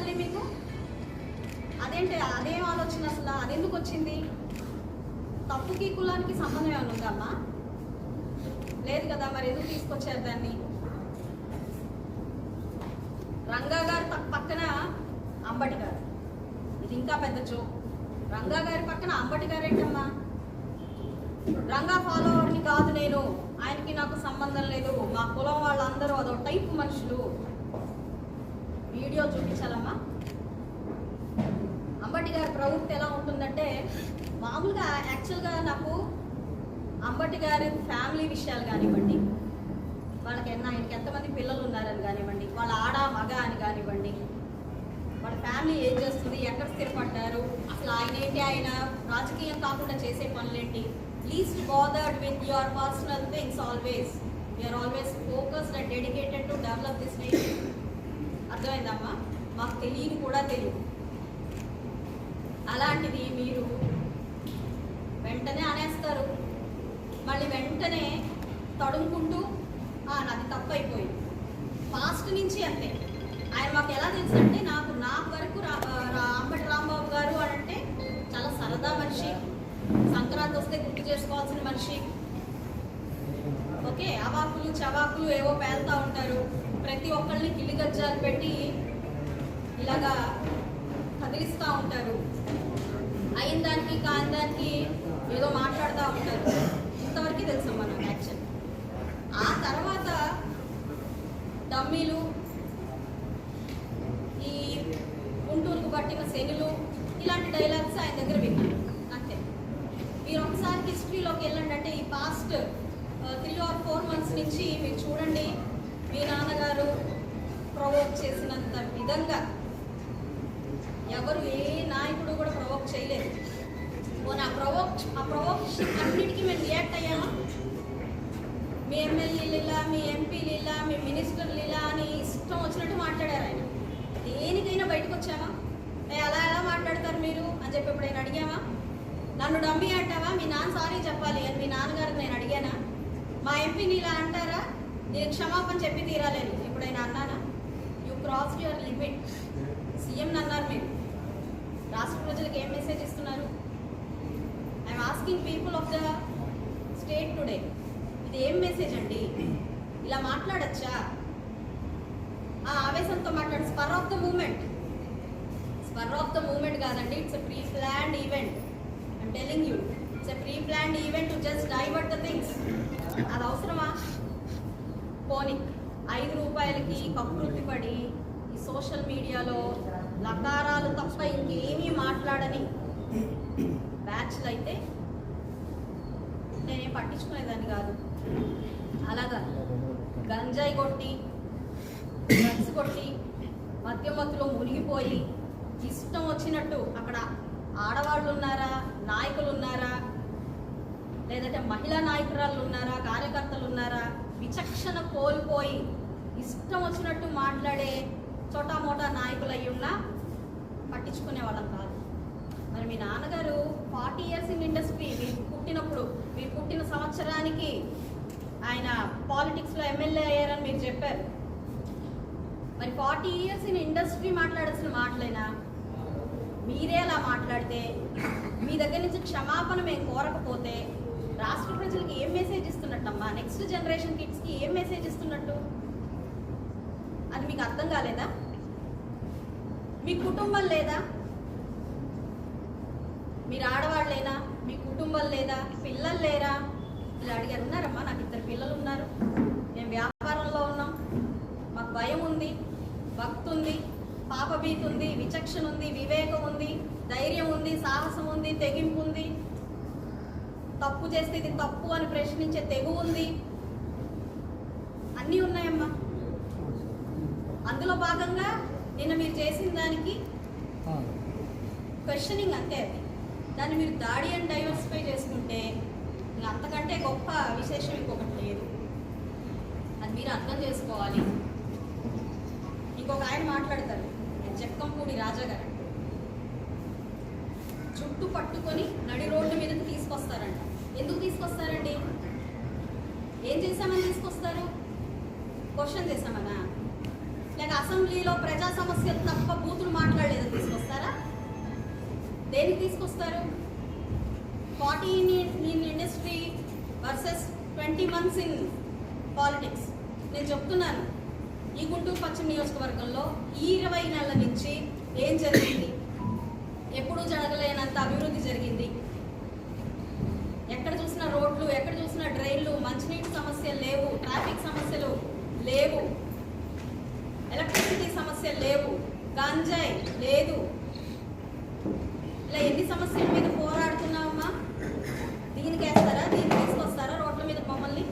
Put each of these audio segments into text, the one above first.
తల్లి మీకు? అదేంటి, అదేం ఆలోచన అసలు? అదెందుకు వచ్చింది? తప్పుకి కులానికి సంబంధం ఏమైనా ఉందమ్మా? లేదు కదా, మరి ఎందుకు తీసుకొచ్చారు దాన్ని? రంగా గారు పక్కన అంబటి గారు, ఇది ఇంకా పెద్ద జోక్. రంగా గారి పక్కన అంబటి గారు ఏంటమ్మా? రంగా ఫాలోవర్ని కాదు నేను, ఆయనకి నాకు సంబంధం లేదు, మా కులం వాళ్ళందరూ అదో టైప్ మనుషులు. వీడియో చూపించాలమ్మా. అంబటి గారి ప్రవృత్తి ఎలా ఉంటుందంటే, మామూలుగా యాక్చువల్గా నాకు అంబటి గారి ఫ్యామిలీ విషయాలు కానివ్వండి, వాళ్ళకి ఆయనకి ఎంతమంది పిల్లలు ఉన్నారని కానివ్వండి, వాళ్ళ ఆడ మగ అని కానివ్వండి, వాళ్ళ ఫ్యామిలీ ఏం చేస్తుంది, ఎక్కడ స్థిరపడ్డారు, అసలు ఆయన ఏంటి, ఆయన రాజకీయం కాకుండా చేసే పనులేంటి, least bothered with your personal things. Always you are always focused and dedicated to develop this nation. అర్థమైందమ్మా? మాకు తెలియని కూడా తెలియదు. అలాంటిది మీరు వెంటనే అనేస్తారు, మళ్ళీ వెంటనే తడుముకుంటూ నాది తప్పు అయిపోయింది. పాస్ట్ నుంచి అంతే. ఆయన మాకు ఎలా తెలుసు అంటే, నాకు వరకు అంబటి రాంబాబు గారు అని అంటే చాలా సరదా మనిషి, సంక్రాంతి వస్తే గుర్తు చేసుకోవాల్సిన మనిషి. ఓకే, అవాకులు చవాకులు ఏవో పేలుతూ ఉంటారు, ప్రతి ఒక్కళ్ళని కిలిగజ్జాలు పెట్టి ఇలాగా కదిలిస్తూ ఉంటారు, అయిన దానికి కాని దానికి ఏదో మాట్లాడుతూ ఉంటారు. ఇంతవరకు తెలుసమ్మా నాకు యాక్షన్. ఆ తర్వాత డమ్మీలు, ఈ గుంటూరుకు పట్టిన శనులు, ఇలాంటి డైలాగ్స్ ఆయన దగ్గర విన్నాను అంతే. మీరు ఒకసారి హిస్టరీలోకి వెళ్ళండి, అంటే ఈ పాస్ట్ 3 or 4 months నుంచి మీరు చూడండి, మీ నాన్నగారు ప్రొవోక్ చేసినంత విధంగా ఎవరు ఏ నాయకుడు కూడా ప్రొవోక్ చేయలేదు. ఆ ప్రొవోకేషన్ అన్నిటికీ మేము రియాక్ట్ అయ్యామా? మీ ఎమ్మెల్యేలు ఇలా, మీ ఎంపీలు ఇలా, మీ మినిస్టర్లు ఇలా అని ఇష్టం వచ్చినట్టు మాట్లాడారు ఆయన. దేనికైనా బయటకు వచ్చామా? అలా ఎలా మాట్లాడతారు మీరు అని చెప్పి ఎప్పుడైనా అడిగామా? నన్ను డమ్మీ అంటావా, మీ నాన్న సారీ చెప్పాలి అని మీ నాన్నగారికి నేను అడిగానా? మా ఎంపీని ఇలా అంటారా, నేను క్షమాపణ చెప్పి తీరాలని ఎప్పుడైనా అన్నానా? You crossed your limit. CM అన్నారు మీరు, రాష్ట్ర ప్రజలకు ఏం మెసేజ్ ఇస్తున్నారు? I'm asking people of the state today, ఇది ఏం మెసేజ్ అండి? ఇలా మాట్లాడచ్చా? ఆ ఆవేశంతో మాట్లాడు. స్పర్ ఆఫ్ ద మూమెంట్ కాదండి, it's a pre planned event. I'm telling you, it's a pre planned event to just divert the things. అది అవసరమా? పోనీ 5 రూపాయలకి కకృతి పడి ఈ సోషల్ మీడియాలో లకారాలు తప్ప ఇంకేమీ మాట్లాడని బ్యాచ్లు అయితే నేనేం పట్టించుకునేదాన్ని కాదు. అలాగా గంజాయి కొట్టి, డ్రగ్స్ కొట్టి, మద్యమత్తులో మునిగిపోయి ఇష్టం వచ్చినట్టు అక్కడ ఆడవాళ్ళు ఉన్నారా, నాయకులు ఉన్నారా, లేదంటే మహిళా నాయకురాళ్ళు ఉన్నారా, కార్యకర్తలు ఉన్నారా, విచక్షణ కోల్పోయి ఇష్టం వచ్చినట్టు మాట్లాడే చోటామోటా నాయకులు అయ్యి ఉన్నా పట్టించుకునే వాళ్ళం కాదు. మరి మీ నాన్నగారు 40 years ఇన్ ఇండస్ట్రీ, మీరు పుట్టిన సంవత్సరానికి ఆయన పాలిటిక్స్లో ఎమ్మెల్యే అయ్యారని మీరు చెప్పారు. మరి 40 years ఇన్ ఇండస్ట్రీ మాట్లాడాల్సిన మాటలైనా మీరే అలా మాట్లాడితే, మీ దగ్గర నుంచి క్షమాపణ మేము కోరకపోతే రాష్ట్ర ప్రజలకి ఏం మెసేజ్ ఇస్తున్నట్టమ్మా? నెక్స్ట్ జనరేషన్ కిడ్స్కి ఏం మెసేజ్ ఇస్తున్నట్టు? అది మీకు అర్థం కాలేదా? మీ కుటుంబం లేదా? మీరు ఆడవాళ్ళేనా? మీ కుటుంబం లేదా? పిల్లలు లేరా? ఇలా అడిగారు. ఉన్నారమ్మా, నాకు 2 పిల్లలు ఉన్నారు, మేము వ్యాపారంలో ఉన్నాం, మాకు భయం ఉంది, భక్తి ఉంది, పాపభీతి ఉంది, విచక్షణ ఉంది, వివేకం ఉంది, ధైర్యం ఉంది, సాహసం ఉంది, తెగింపు ఉంది, తప్పు చేస్తే ఇది తప్పు అని ప్రశ్నించే తెగు ఉంది, అన్నీ ఉన్నాయమ్మా. అందులో భాగంగా నిన్న మీరు చేసిన దానికి క్వశ్చనింగ్ అంతే. అది దాన్ని మీరు దాడి అండ్ డైవర్సిఫై చేసుకుంటే ఇంకా అంతకంటే గొప్ప విశేషం ఇంకొకటి లేదు. అది మీరు అర్థం చేసుకోవాలి. ఇంకొక ఆయన మాట్లాడతారు, జక్కంపూడి రాజా గారు, చుట్టు పట్టుకొని నడి రోడ్డు మీదకి తీసుకొస్తారంట. ఎందుకు తీసుకొస్తారండి? ఏం చేశామని తీసుకొస్తారు? క్వశ్చన్ చేశామనా? లేక అసెంబ్లీలో ప్రజా సమస్యలు తప్ప బూతులు మాట్లాడలేదని తీసుకొస్తారా? దేనికి తీసుకొస్తారు? 40 in industry versus 20 months in politics. నేను చెప్తున్నాను, ఈ గుంటూరు పశ్చిమ నియోజకవర్గంలో ఈ 20 నెలల నుంచి ఏం జరిగింది? ఎప్పుడూ జరగలేనంత అభివృద్ధి జరిగింది. ఎక్కడ చూసినా రోడ్లు, ఎక్కడ చూసినా డ్రైన్లు, మంచినీటి సమస్యలు లేవు, ట్రాఫిక్ సమస్యలు లేవు, ఎలక్ట్రిసిటీ సమస్యలు లేవు, గంజాయి లేదు. ఇలా ఎన్ని సమస్యల మీద పోరాడుతున్నామమ్మా? దీనికి వేస్తారా? దీనికి తీసుకొస్తారా రోడ్ల మీద మమ్మల్ని?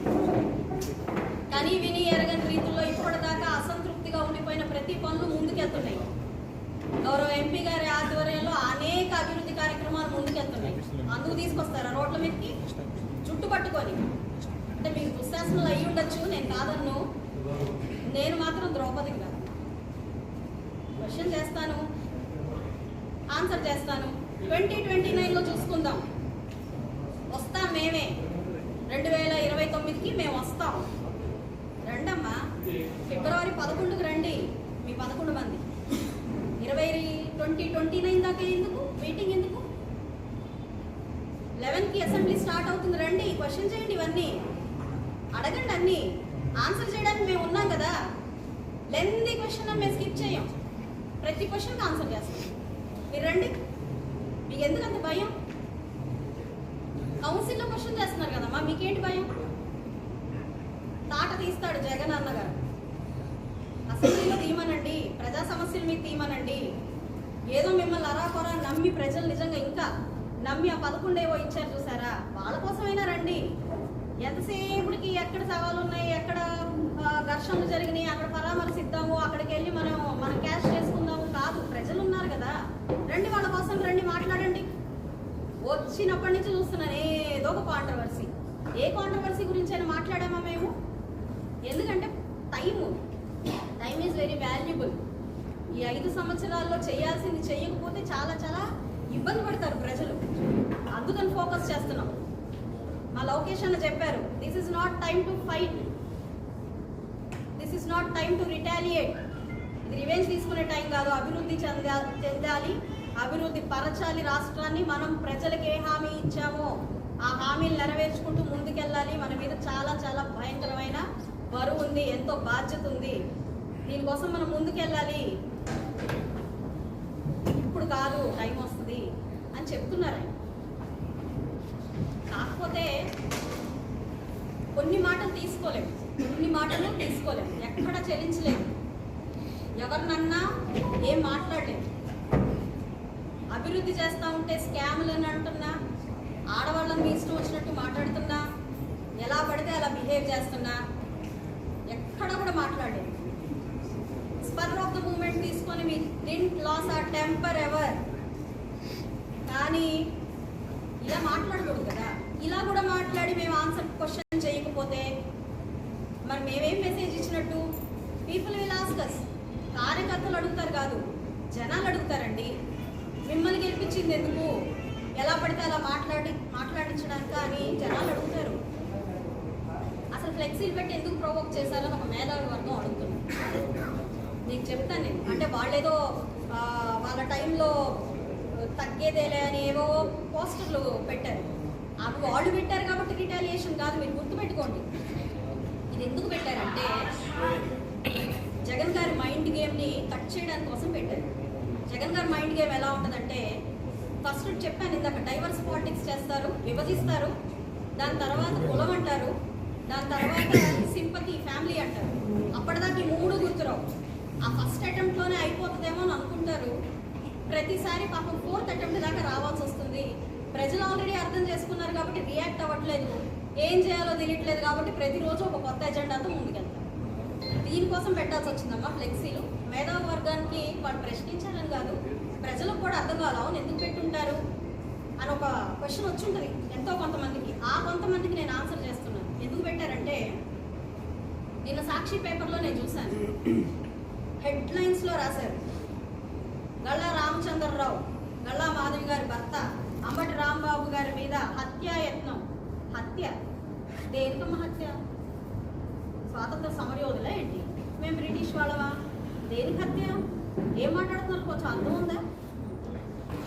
కానీ విని ఎరగని రీతుల్లో ఇప్పటిదాకా అసంతృప్తిగా ఉండిపోయిన ప్రతి పనులు ముందుకెళ్తున్నాయి. గౌరవ ఎంపీ గారి ఆధ్వర్యంలో అనేక అభివృద్ధి కార్యక్రమాలు ముందుకెళ్తున్నాయి. అందుకు తీసుకొస్తారా రోడ్ల మీదకి చుట్టు పట్టుకొని? అంటే మీకు దుశ్శాసనాలు అయ్యి ఉండొచ్చు, నేను కాదన్ను. నేను మాత్రం ద్రౌపది కాదు. క్వశ్చన్ చేస్తాను, ఆన్సర్ చేస్తాను. 2029లో చూసుకుందాం. వస్తాం మేమే, 2029కి మేము వస్తాం. రండమ్మా, ఫిబ్రవరి 11కి రండి. మీ 11 మంది 2029 దాకా ఎందుకు మీటింగ్? ఎందుకు? 11కి అసెంబ్లీ స్టార్ట్ అవుతుంది. రండి, క్వశ్చన్ చేయండి, ఇవన్నీ అడగండి. అన్నీ ఆన్సర్ చేయడానికి మేము ఉన్నాం కదా. లెంది క్వశ్చన్ మేము స్కిప్ చేయం, ప్రతి క్వశ్చన్కి ఆన్సర్ చేస్తాం. మీరు రండి. మీకు ఎందుకు అంత భయం? కౌన్సిల్లో క్వశ్చన్ చేస్తున్నారు కదమ్మా, మీకేంటి భయం? తాట తీస్తాడు జగన్ అన్నగారు. అసెంబ్లీలో తీయమనండి, ప్రజా సమస్యలు మీకు తీయమనండి. ఏదో మిమ్మల్ని అరాకొరా నమ్మి ప్రజలు నిజంగా ఇంకా నమ్మి ఆ 11 ఇచ్చారు చూసారా, వాళ్ళ కోసమైనా రండి. ఎంతసేపటికి ఎక్కడ సవాళ్ళు ఉన్నాయి, ఎక్కడ ఘర్షణలు జరిగినాయి, అక్కడ పరామర్శిద్దాము, అక్కడికి వెళ్ళి మనం క్యాష్ చేసుకుందాము కాదు. ప్రజలు ఉన్నారు కదా, రండి, వాళ్ళ కోసం రండి, మాట్లాడండి. వచ్చినప్పటి నుంచి చూస్తున్నాను ఏదో ఒక కాంట్రవర్సీ. ఏ కాంట్రవర్సీ గురించి అయినా మాట్లాడామా మేము? ఎందుకంటే టైం ఈజ్ వెరీ వాల్యుబుల్. ఈ 5 సంవత్సరాల్లో చేయాల్సింది చేయకపోతే చాలా చాలా ఇబ్బంది పడతారు ప్రజలు. అందుకని ఫోకస్ చేస్తున్నాం. మా లోకేష్ అన్న చెప్పారు, this is not time to fight, this is not time to retaliate. ఇది రివెంజ్ తీసుకునే టైం కాదు. అభివృద్ధి చెందాలి, అభివృద్ధి పరచాలి రాష్ట్రాన్ని. మనం ప్రజలకు ఏ హామీ ఇచ్చామో ఆ హామీలు నెరవేర్చుకుంటూ ముందుకెళ్ళాలి. మన మీద చాలా చాలా భయంకరమైన బరువు ఉంది, ఎంతో బాధ్యత ఉంది. దీనికోసం మనం ముందుకెళ్ళాలి. ఇప్పుడు కాదు, టైం వస్తుంది అని చెప్తున్నారు. కాకపోతే కొన్ని మాటలు తీసుకోలేము, ఎక్కడ చెల్లించలేము, ఎవరినన్నా ఏం మాట్లాడలేము. అభివృద్ధి చేస్తూ ఉంటే స్కాములు అని అంటున్నా, ఆడవాళ్ళని మీ ఇష్టం వచ్చినట్టు మాట్లాడుతున్నా, ఎలా పడితే అలా బిహేవ్ చేస్తున్నా, ఎక్కడ కూడా మాట్లాడలేదు. స్పర్ ఆఫ్ ద మూమెంట్ తీసుకొని మీ didn't lose our temper ever. కానీ ఇలా మాట్లాడకూడదు కదా. ఇలా కూడా మాట్లాడి మేము ఆన్సర్ క్వశ్చన్ చేయకపోతే మరి మేమేం మెసేజ్ ఇచ్చినట్టు? People will ask us. కార్యకర్తలు అడుగుతారు కాదు, జనాలు అడుగుతారండి. మిమ్మల్ని గెలిపించింది ఎందుకు, ఎలా పడితే అలా మాట్లాడించడానికి అని జనాలు అడుగుతారు. అసలు ఫ్లెక్సీలు పెట్టి ఎందుకు ప్రొవోక్ చేశారని ఒక మేధావి వర్గం అడుగుతున్నారు. నీకు చెప్తాను నేను. అంటే వాళ్ళేదో వాళ్ళ టైంలో తగ్గేదేలే అని ఏవో పోస్టర్లు పెట్టారు. అవి వాళ్ళు పెట్టారు కాబట్టి రిటాలియేషన్ కాదు. మీరు గుర్తుపెట్టుకోండి, ఇది ఎందుకు పెట్టారంటే జగన్ గారి మైండ్ గేమ్ని కట్ చేయడానికి కోసం పెట్టారు. జగన్ గారి మైండ్ గేమ్ ఎలా ఉంటుందంటే, ఫస్ట్ చెప్పాను ఇందాక, డైవర్స్ పాలిటిక్స్ చేస్తారు, విభజిస్తారు, దాని తర్వాత కులం అంటారు, దాని తర్వాత సింపతి ఫ్యామిలీ అంటారు. అప్పటిదాకా ఈ 3 గుర్తురావు. ఆ ఫస్ట్ అటెంప్ట్లోనే అయిపోతుందేమో అని అనుకుంటారు. ప్రతిసారి పాపం 4th అటెంప్ట్ దాకా రావాల్సి వస్తుంది. ప్రజలు ఆల్రెడీ అర్థం చేసుకున్నారు కాబట్టి రియాక్ట్ అవ్వట్లేదు, ఏం చేయాలో తెలియట్లేదు కాబట్టి ప్రతిరోజు ఒక కొత్త ఎజెండాతో ముందుకెళ్తారు. దీనికోసం పెట్టాల్సి వచ్చిందమ్మా ఫ్లెక్సీలు. మేధావి వర్గానికి వాళ్ళు ప్రశ్నించాలని కాదు, ప్రజలకు కూడా అర్థం కావాలి, అవును ఎందుకు పెట్టుంటారు అని ఒక క్వశ్చన్ వచ్చి ఉంటుంది ఎంతో కొంతమందికి. ఆ కొంతమందికి నేను ఆన్సర్ చేస్తున్నాను. ఎందుకు పెట్టారంటే, నిన్న సాక్షి పేపర్లో నేను చూశాను, హెడ్లైన్స్లో రాశారు, గల్లా రామచంద్రరావు, గల్లా మాధవి గారి భర్త అంబటి రాంబాబు గారి మీద హత్యాయత్నం. హత్య దేనికమ్మ హత్య? స్వాతంత్ర సమరయోధులా ఏంటి? మేము బ్రిటిష్ వాళ్ళమా? దేనికి హత్య? ఏం మాట్లాడుతున్నారు? కొంచెం అర్థం ఉందా?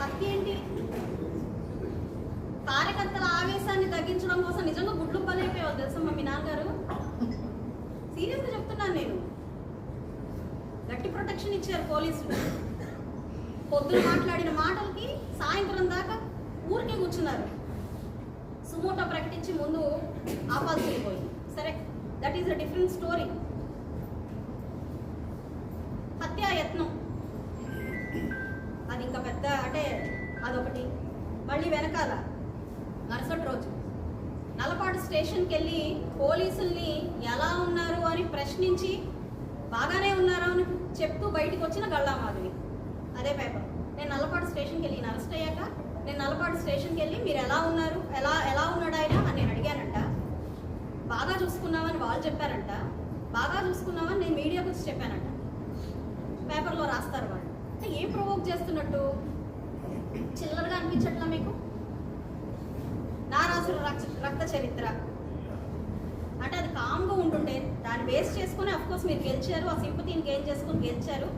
హత్య ఏంటి? కార్యకర్తల ఆవేశాన్ని తగ్గించడం కోసం నిజంగా గుడ్లు పనైపోయావు తెలుసమ్మా మీ నాన్నగారు. సీరియస్గా చెప్తున్నాను నేను. గట్టి ప్రొటెక్షన్ ఇచ్చారు పోలీసులు. పొద్దున మాట్లాడిన మాటలకి సాయంత్రం దాకా ఊరికే కూర్చున్నారు. సుమోటో ప్రకటించి ముందు ఆపాల్సి వెళ్ళిపోయింది. సరే, that is a different story. హత్యాయత్నం అది ఇంకా పెద్ద, అంటే అదొకటి. మళ్ళీ వెనకాల మరుసటి రోజు నల్లపాడు స్టేషన్కి వెళ్ళి పోలీసుల్ని ఎలా ఉన్నారు అని ప్రశ్నించి బాగానే ఉన్నారు అని చెప్తూ బయటికి వచ్చిన గళ్ళామాధవి. అదే పేపర్. నేను నల్లపాడు స్టేషన్కి వెళ్ళి అరెస్ట్ అయ్యాక నేను నల్లపాడు స్టేషన్కి వెళ్ళి మీరు ఎలా ఉన్నారు, ఎలా ఉన్నాడు ఆయన అని నేను అడిగానంట. బాగా చూసుకున్నామని వాళ్ళు చెప్పారంట. బాగా చూసుకున్నామని నేను మీడియాకు వచ్చి చెప్పానంట. పేపర్లో రాస్తారు వాళ్ళు. అంటే ఏం ప్రొవోక్ చేస్తున్నట్టు? చిల్లరగా అనిపించట్లా మీకు? నారాసుర రక్త చరిత్ర అంటే అది కామ్గా ఉంటుంటే దాన్ని బేస్ చేసుకుని అఫ్కోర్స్ మీరు గెలిచారు, ఆ సింపతిని గెయిన్ చేసుకుని గెలిచారు.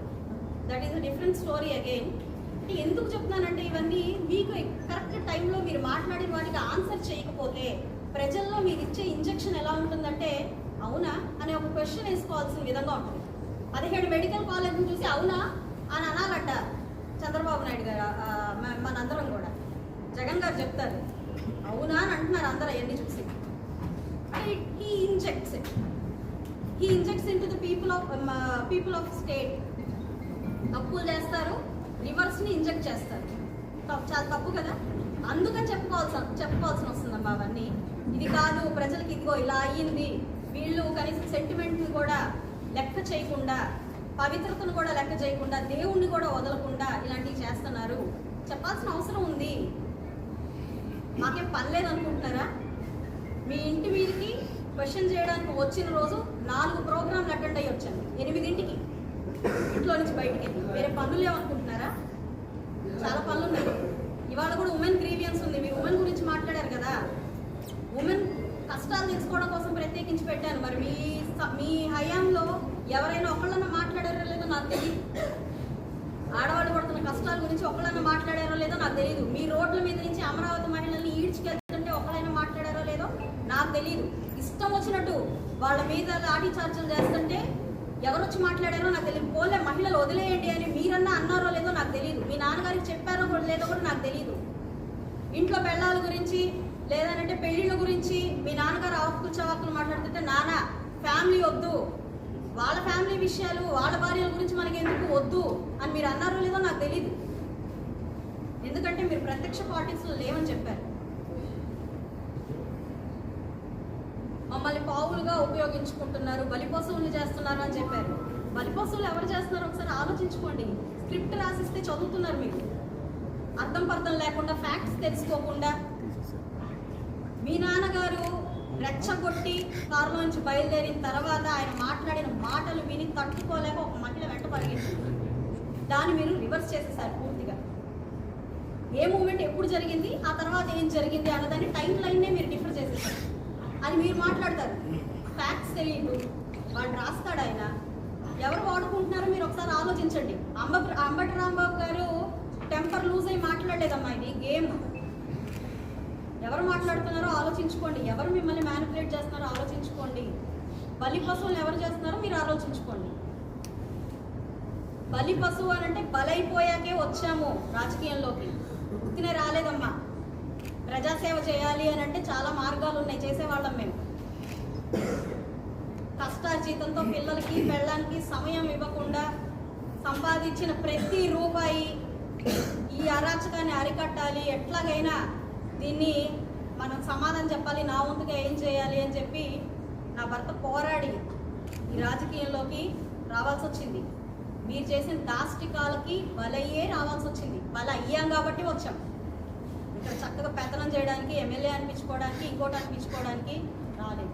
That is a different story again. అంటే ఎందుకు చెప్తున్నానంటే ఇవన్నీ మీకు కరెక్ట్ టైంలో మీరు మాట్లాడిన వాటికి ఆన్సర్ చేయకపోతే ప్రజల్లో మీరు ఇచ్చే ఇంజెక్షన్ ఎలా ఉంటుందంటే అవునా అనే ఒక క్వశ్చన్ వేసుకోవాల్సిన విధంగా ఉంటుంది. 17 మెడికల్ కాలేజ్ని చూసి అవునా అని అనాలంట చంద్రబాబు నాయుడు గారు, మనందరం కూడా. జగన్ గారు చెప్తారు అవునా అని అంటున్నారు అందరూ అవన్నీ చూసి. He injects into the people of state. తప్పులు చేస్తారు, రివర్స్ని ఇంజెక్ట్ చేస్తారు. చాలా తప్పు కదా. అందుకని చెప్పుకోవాల్సిన వస్తుందమ్మా అవన్నీ. ఇది కాదు, ప్రజలకి ఇదిగో ఇలా అయ్యింది, వీళ్ళు కనీసం సెంటిమెంట్ని కూడా లెక్క చేయకుండా, పవిత్రతను కూడా లెక్క చేయకుండా, దేవుణ్ణి కూడా వదలకుండా ఇలాంటివి చేస్తున్నారు. చెప్పాల్సిన అవసరం ఉంది. మాకేం పని లేదనుకుంటున్నారా? మీ ఇంటి మీదకి క్వశ్చన్ చేయడానికి వచ్చిన రోజు 4 ప్రోగ్రాంలు అటెండ్ అయ్యి వచ్చాను. 8ంటికి ఇంట్లో నుంచి బయటికి వెళ్ళి. వేరే పనులు లేవనుకుంటున్నారా? చాలా పనులు ఉన్నాయి. ఇవాళ కూడా ఉమెన్ గ్రీవియన్స్ ఉంది. మీరు ఉమెన్ గురించి మాట్లాడారు కదా. ఉమెన్ కష్టాలు తెలుసుకోవడం కోసం ప్రత్యేకించి పెట్టాను. మరి మీ హయాంలో ఎవరైనా ఒకళ్ళన్నా మాట్లాడారో లేదో నాకు తెలియదు. ఆడవాళ్ళు పడుతున్న కష్టాల గురించి ఒకళ్ళన్నా మాట్లాడారో లేదో నాకు తెలియదు. మీ రోడ్ల మీద నుంచి అమరావతి మహిళల్ని ఈడ్చుకెళ్తుంటే ఒకళ్ళైనా మాట్లాడారో లేదో నాకు తెలియదు. ఇష్టం వచ్చినట్టు వాళ్ళ మీద లాఠీ చార్జీలు చేస్తుంటే ఎవరు వచ్చి మాట్లాడారో నాకు తెలియదు. పోలే మహిళలు వదిలేయండి అని మీరన్నా అన్నారో లేదో నాకు తెలియదు. మీ నాన్నగారికి చెప్పారో లేదో కూడా నాకు తెలియదు. ఇంట్లో పెళ్ళాల గురించి లేదంటే పెళ్లిళ్ళ గురించి మీ నాన్నగారు ఆకులు చవాకులు మాట్లాడుతుంటే నాన్న ఫ్యామిలీ వద్దు, వాళ్ళ ఫ్యామిలీ విషయాలు వాళ్ళ భార్యల గురించి మనకి ఎందుకు వద్దు అని మీరు అన్నారో లేదో నాకు తెలీదు. ఎందుకంటే మీరు ప్రత్యక్ష పాలిటిక్స్లో లేవని చెప్పారు. మమ్మల్ని పావులుగా ఉపయోగించుకుంటున్నారు, బలిపశువులు చేస్తున్నారు అని చెప్పారు. బలిపశువులు ఎవరు చేస్తున్నారు ఒకసారి ఆలోచించుకోండి. స్క్రిప్ట్ రాసిస్తే చదువుతున్నారు మీరు, అర్థం పర్థం లేకుండా, ఫ్యాక్ట్స్ తెలుసుకోకుండా. మీ నాన్నగారు రెచ్చగొట్టి కారులో నుంచి బయలుదేరిన తర్వాత ఆయన మాట్లాడిన మాటలు విని తట్టుకోలేక ఒక మహిళ వెంట పరిగెత్తింది. దాన్ని మీరు రివర్స్ చేసేసారు పూర్తిగా. ఏ మూమెంట్ ఎప్పుడు జరిగింది, ఆ తర్వాత ఏం జరిగింది అన్నదాన్ని టైం లైన్నే మీరు డిఫర్ చేసేసారు. అది మీరు మాట్లాడతారు, ఫ్యాక్ట్స్ తెలియదు, వాళ్ళు రాస్తాడు ఆయన. ఎవరు వాడుకుంటున్నారో మీరు ఒకసారి ఆలోచించండి. అంబటి రాంబాబు గారు టెంపర్ లూజ్ అయి మాట్లాడలేదమ్మా, ఇది గేమ్. ఎవరు మాట్లాడుతున్నారో ఆలోచించుకోండి. ఎవరు మిమ్మల్ని మ్యానిపులేట్ చేస్తున్నారో ఆలోచించుకోండి. బలి పశువులు ఎవరు చేస్తున్నారో మీరు ఆలోచించుకోండి. బలి పశువు అని అంటే బలైపోయాకే వచ్చాము రాజకీయంలోకి, ఉత్తినే రాలేదమ్మా. ప్రజాసేవ చేయాలి అని అంటే చాలా మార్గాలు ఉన్నాయి, చేసేవాళ్ళం మేము. కష్టార్జితంతో పిల్లలకి పెళ్ళానికి సమయం ఇవ్వకుండా సంపాదించిన ప్రతి రూపాయి ఈ అరాచకాన్ని అరికట్టాలి, ఎట్లాగైనా దీన్ని మనం సమాధానం చెప్పాలి, నా వంతుగా ఏం చేయాలి అని చెప్పి నా భర్త పోరాడి ఈ రాజకీయంలోకి రావాల్సి వచ్చింది. మీరు చేసిన దాష్టికాలకి బలయ్యే రావాల్సి వచ్చింది. బల అయ్యాం కాబట్టి వచ్చాం. ఇక్కడ చక్కగా పెత్తనం చేయడానికి, ఎమ్మెల్యే అనిపించుకోవడానికి, ఇంకోటి అనిపించుకోవడానికి రాలేదు.